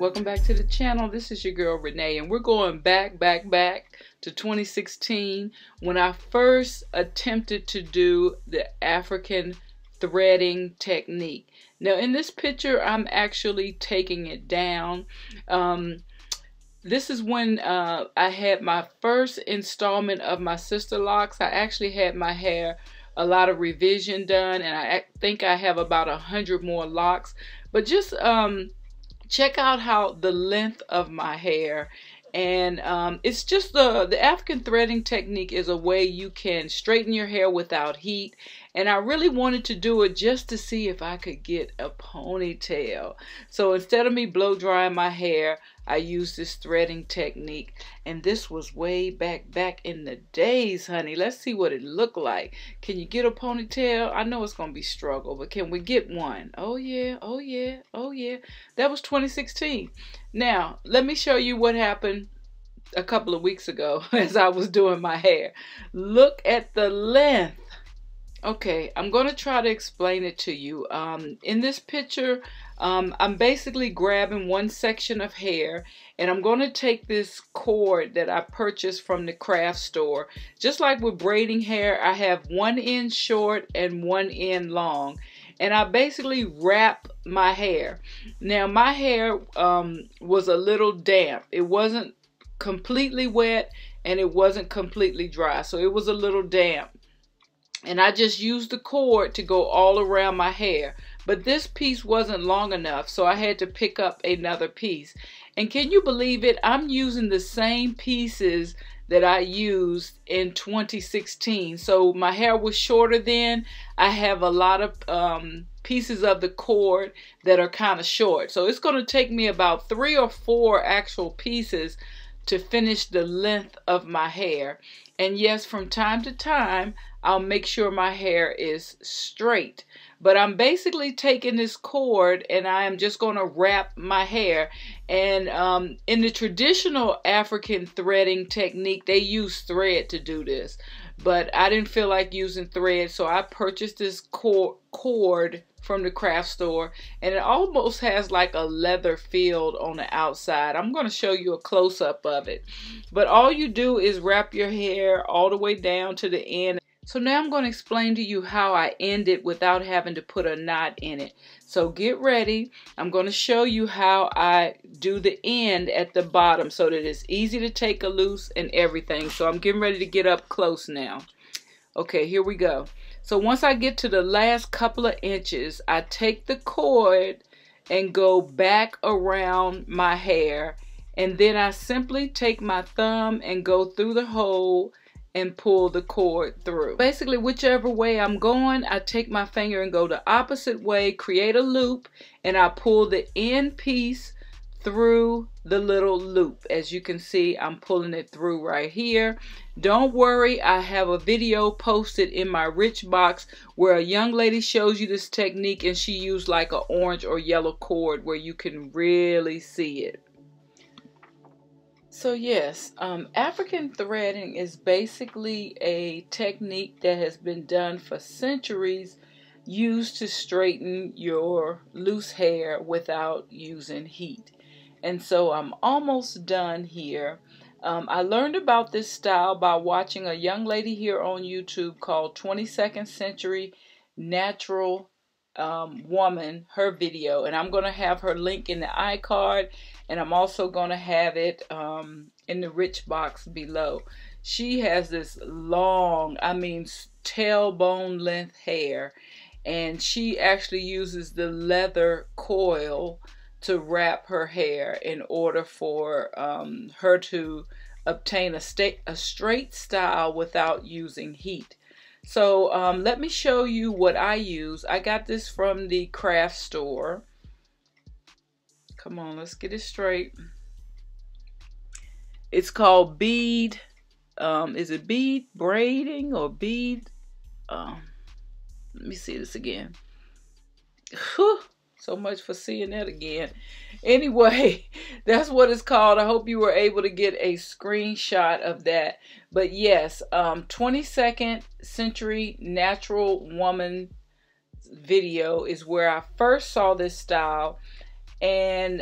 Welcome back to the channel. This is your girl Renee, and we're going back to 2016 when I first attempted to do the African threading technique. Now in this picture I'm actually taking it down. This is when I had my first installment of my sister locks. I actually had my hair a lot of revision done, and I think I have about 100 more locks. But just check out how the length of my hair, and it's just the African threading technique is a way you can straighten your hair without heat. And I really wanted to do it just to see if I could get a ponytail. So instead of me blow drying my hair, I used this threading technique, and this was way back in the days, honey. Let's see what it looked like. Can you get a ponytail? I know it's gonna be struggle, but can we get one? Oh yeah, oh yeah, oh yeah. That was 2016. Now let me show you what happened a couple of weeks ago as I was doing my hair. Look at the length. Okay, I'm going to try to explain it to you. In this picture, I'm basically grabbing one section of hair, and I'm going to take this cord that I purchased from the craft store. Just like with braiding hair, I have one end short and one end long, and I basically wrap my hair. Now my hair was a little damp. It wasn't completely wet and it wasn't completely dry, so it was a little damp. And I just used the cord to go all around my hair. But this piece wasn't long enough, so I had to pick up another piece. And can you believe it? I'm using the same pieces that I used in 2016. So my hair was shorter then. I have a lot of pieces of the cord that are kind of short. So it's going to take me about 3 or 4 actual pieces to finish the length of my hair. And yes, from time to time, I'll make sure my hair is straight. But I'm basically taking this cord and I am just going to wrap my hair. And in the traditional African threading technique, they use thread to do this. But I didn't feel like using thread, so I purchased this cord from the craft store, and it almost has like a leather feel on the outside. I'm going to show you a close-up of it. But all you do is wrap your hair all the way down to the end. So now I'm going to explain to you how I end it without having to put a knot in it. So get ready. I'm going to show you how I do the end at the bottom so that it's easy to take a loose and everything. So I'm getting ready to get up close now. Okay, here we go. So once I get to the last couple of inches, I take the cord and go back around my hair, and then I simply take my thumb and go through the hole and pull the cord through. Basically, whichever way I'm going, I take my finger and go the opposite way, create a loop, and I pull the end piece through the little loop. As you can see, I'm pulling it through right here. Don't worry, I have a video posted in my Rich box where a young lady shows you this technique, and she used like an orange or yellow cord where you can really see it. So yes, African threading is basically a technique that has been done for centuries, used to straighten your loose hair without using heat. And so I'm almost done here. I learned about this style by watching a young lady here on YouTube called 22nd Century Natural Woman, her video, and I'm going to have her link in the iCard, and I'm also going to have it in the Rich box below. She has this long, I mean tailbone length hair, and she actually uses the leather coil to wrap her hair in order for her to obtain a straight style without using heat. So let me show you what I use. I got this from the craft store. Come on, let's get it straight. It's called bead. Is it bead braiding or bead? Let me see this again. Whew. So much for seeing that again. Anyway, that's what it's called. I hope you were able to get a screenshot of that. But yes, 22nd Century Natural Woman video is where I first saw this style. And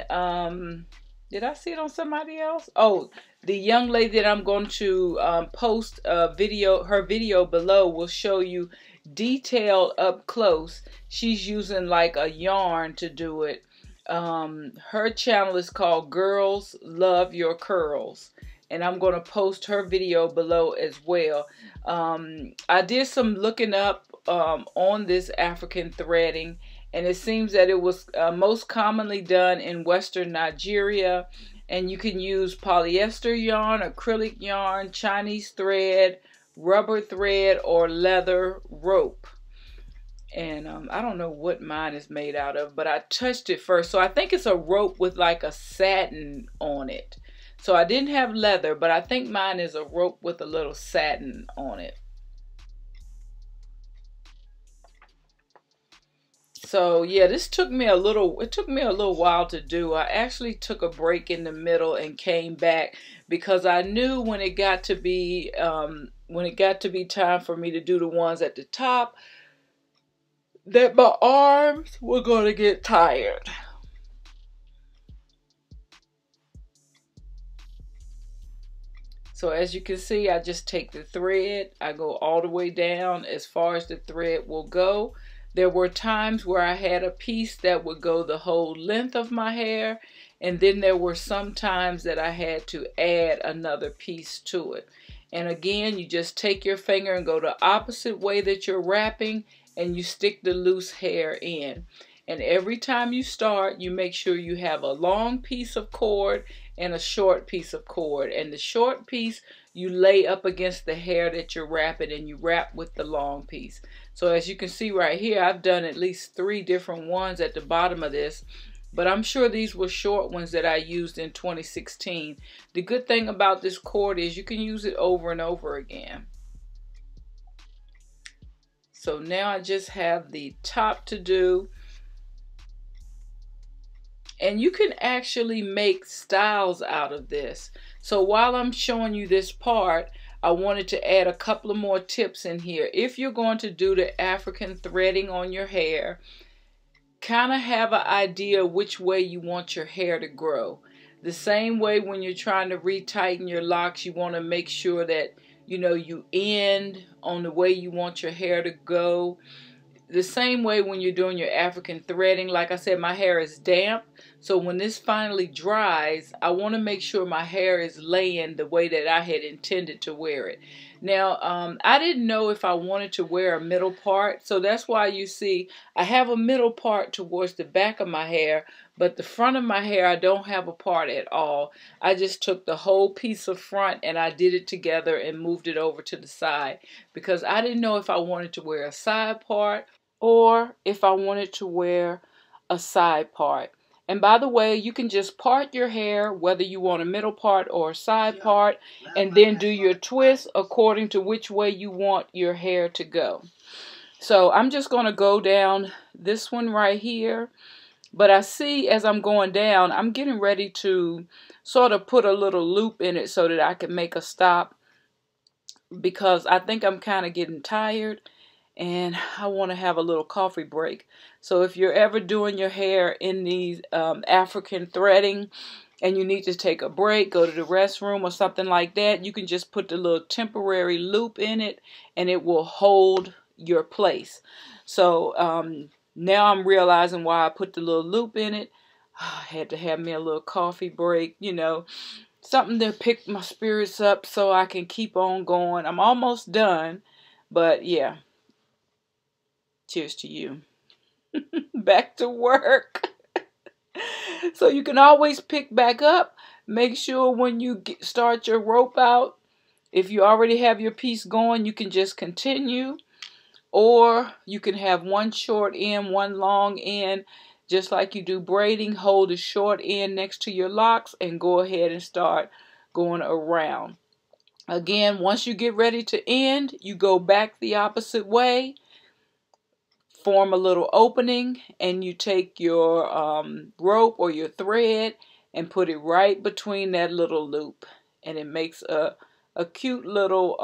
did I see it on somebody else? Oh, the young lady that I'm going to post a video, her video below will show you detailed up close. She's using like a yarn to do it. Her channel is called Girls Love Your Curls, and I'm going to post her video below as well. I did some looking up on this African threading, and it seems that it was most commonly done in Western Nigeria, and you can use polyester yarn, acrylic yarn, Chinese thread, rubber thread, or leather rope. And I don't know what mine is made out of, but I touched it first. So I think it's a rope with like a satin on it. So I didn't have leather, but I think mine is a rope with a little satin on it. So yeah, this took me a little while to do. I actually took a break in the middle and came back because I knew when it got to be time for me to do the ones at the top, that my arms were going to get tired. So as you can see, I just take the thread, I go all the way down as far as the thread will go. There were times where I had a piece that would go the whole length of my hair, and then there were some times that I had to add another piece to it. And again, you just take your finger and go the opposite way that you're wrapping, and you stick the loose hair in. And every time you start, you make sure you have a long piece of cord and a short piece of cord. And the short piece you lay up against the hair that you're wrapping, and you wrap with the long piece. So as you can see right here, I've done at least 3 different ones at the bottom of this. But I'm sure these were short ones that I used in 2016. The good thing about this cord is you can use it over and over again. So now I just have the top to do. And you can actually make styles out of this. So while I'm showing you this part, I wanted to add a couple of more tips in here. If you're going to do the African threading on your hair, kind of have an idea which way you want your hair to grow. The same way when you're trying to retighten your locks, you want to make sure that you end on the way you want your hair to go. The same way when you're doing your African threading. Like I said, my hair is damp, so when this finally dries, I want to make sure my hair is laying the way that I had intended to wear it. Now, I didn't know if I wanted to wear a middle part, so that's why you see I have a middle part towards the back of my hair, but the front of my hair, I don't have a part at all. I just took the whole piece of front and I did it together and moved it over to the side because I didn't know if I wanted to wear a side part or if I wanted to wear a side part. And by the way, you can just part your hair, whether you want a middle part or a side part, and then do your twist according to which way you want your hair to go. So I'm just going to go down this one right here. But I see as I'm going down, I'm getting ready to sort of put a little loop in it so that I can make a stop, because I think I'm kind of getting tired and I want to have a little coffee break. So if you're ever doing your hair in these African threading and you need to take a break, go to the restroom or something like that, you can just put the little temporary loop in it and it will hold your place. So now I'm realizing why I put the little loop in it. I had to have me a little coffee break, something to pick my spirits up so I can keep on going. I'm almost done, but yeah. Cheers to you. Back to work. So you can always pick back up. Make sure when you start your rope out, if you already have your piece going, you can just continue. Or you can have one short end, one long end, just like you do braiding. Hold the short end next to your locks and go ahead and start going around. Again, once you get ready to end, you go back the opposite way. Form a little opening and you take your rope or your thread and put it right between that little loop, and it makes a cute little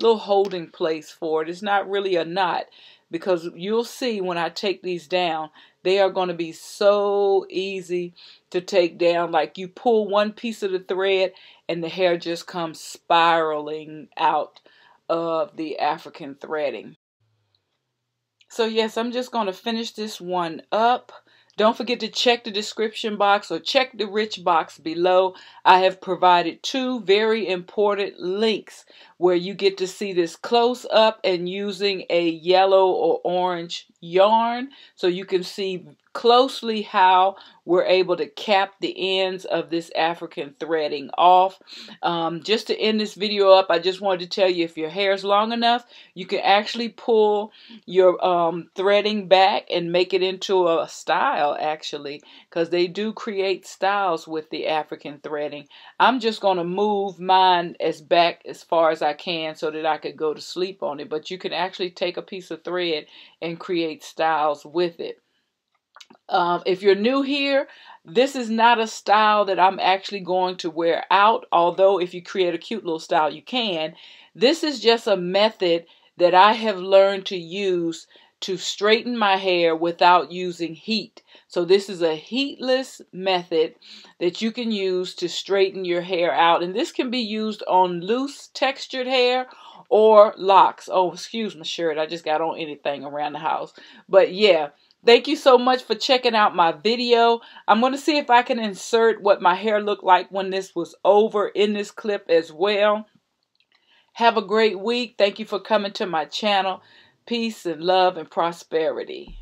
holding place for it. It's not really a knot, because you'll see when I take these down They are going to be so easy to take down. Like you pull one piece of the thread and the hair just comes spiraling out of the African threading. So yes, I'm just going to finish this one up. Don't forget to check the description box or check the rich box below. I have provided 2 very important links where you get to see this close up and using a yellow or orange yarn, so you can see closely how we're able to cap the ends of this African threading off. Just to end this video up, I just wanted to tell you, if your hair is long enough, you can actually pull your threading back and make it into a style, actually, because they do create styles with the African threading. I'm just going to move mine back as far as I can so that I could go to sleep on it, but you can actually take a piece of thread and create styles with it. If you're new here, this is not a style that I'm actually going to wear out, although if you create a cute little style, you can. This is just a method that I have learned to use to straighten my hair without using heat. So this is a heatless method that you can use to straighten your hair out. And this can be used on loose textured hair or locks. Oh, excuse my shirt. I just got on anything around the house. But yeah. Thank you so much for checking out my video. I'm going to see if I can insert what my hair looked like when this was over in this clip as well. Have a great week. Thank you for coming to my channel. Peace and love and prosperity.